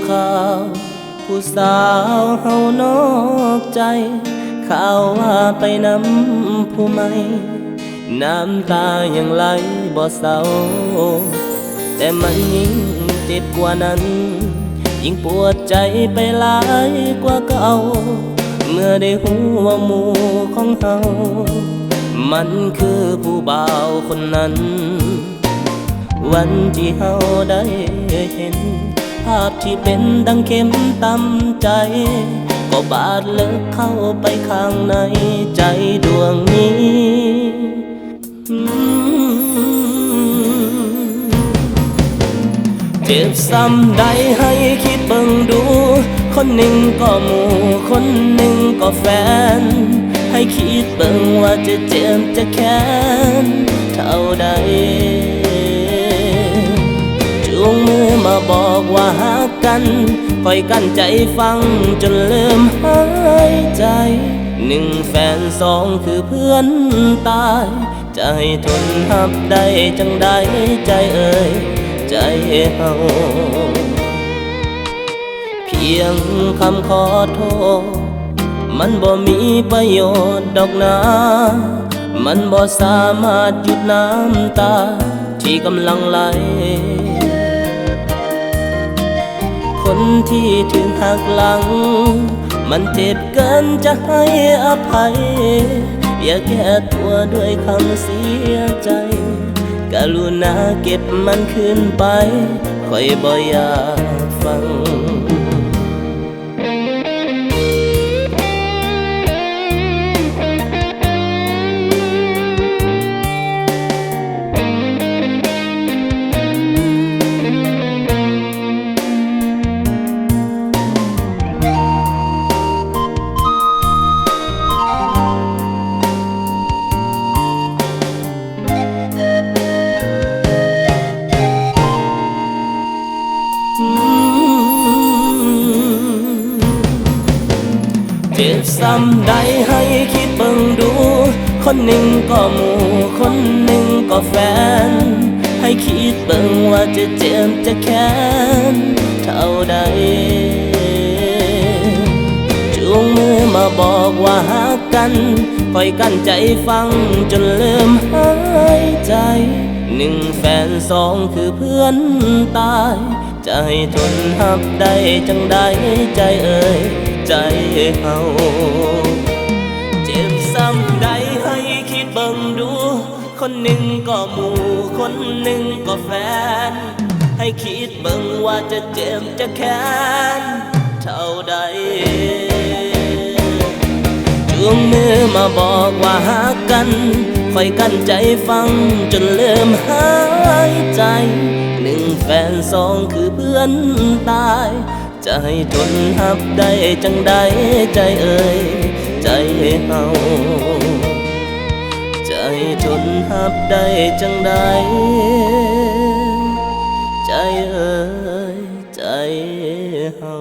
ข่าวผู้สาวเฮานอกใจข่าวว่าไปนำผู้ใหม่น้ำตายังไหลบ่เศร้าแต่มันยิ่งเจ็บกว่านั้นยิ่งปวดใจไปหลายกว่าเก่าเมื่อได้หูว่าหมู่ของเฮามันคือผู้บ่าวคนนั้นวันที่เฮาได้เห็นภาพที่เป็นดังเข็มตำใจก็บาดลึกเข้าไปข้างในใจดวงนี้เจ็บซ้ำใดให้คิดเบิ่งดูคนหนึ่งก็หมู่คนหนึ่งก็แฟนให้คิดเบิ่งว่าจะเจ็บจะแค้นเท่าใดจูงมือมาบอกว่าฮักกันคอยกั้นใจฟังจนลืมหายใจหนึ่งแฟนสองคือเพื่อนตายจะให้ทนหับได้จังใดใจเอ่ยใจเฮาเพียงคำขอโทษมันบ่มีประโยชน์ดอกนะมันบ่สามารถหยุดน้ำตาที่กำลังไหลคนที่ถึงหักหลังมันเจ็บเกินจะให้อภัยอย่าแก้ตัวด้วยคำเสียใจกรุณาเก็บมันคืนไปค่อยบ่อยากฟังเจ็บซ้ำใดให้คิดเบิ่งดูคนหนึ่งก็หมู่คนหนึ่งก็แฟนให้คิดเบิ่งว่าจะเจ็บจะแค้นเท่าใดจูงมือมาบอกว่าฮักกันคอยกั้นใจฟังจนลืมหายใจหนึ่งแฟนสองคือเพื่อนตายจะให้ทนหับได้จังใดใจเอ่ยใจเฮาเจ็บซ้ำใดให้คิดเบิ่งดูคนหนึ่งก็หมู่คนหนึ่งก็แฟนให้คิดเบิ่งว่าจะเจ็บจะแค้นเท่าใดจูงมือมาบอกว่าฮักกันคอยกั้นใจฟังจนลืมหายใจหนึ่งแฟนสองคือเพื่อนตายจะให้ทนหับได้จังใดใจเอ่ยใจเฮาจะให้ทนหับได้จังใดใจเอ่ยใจเฮา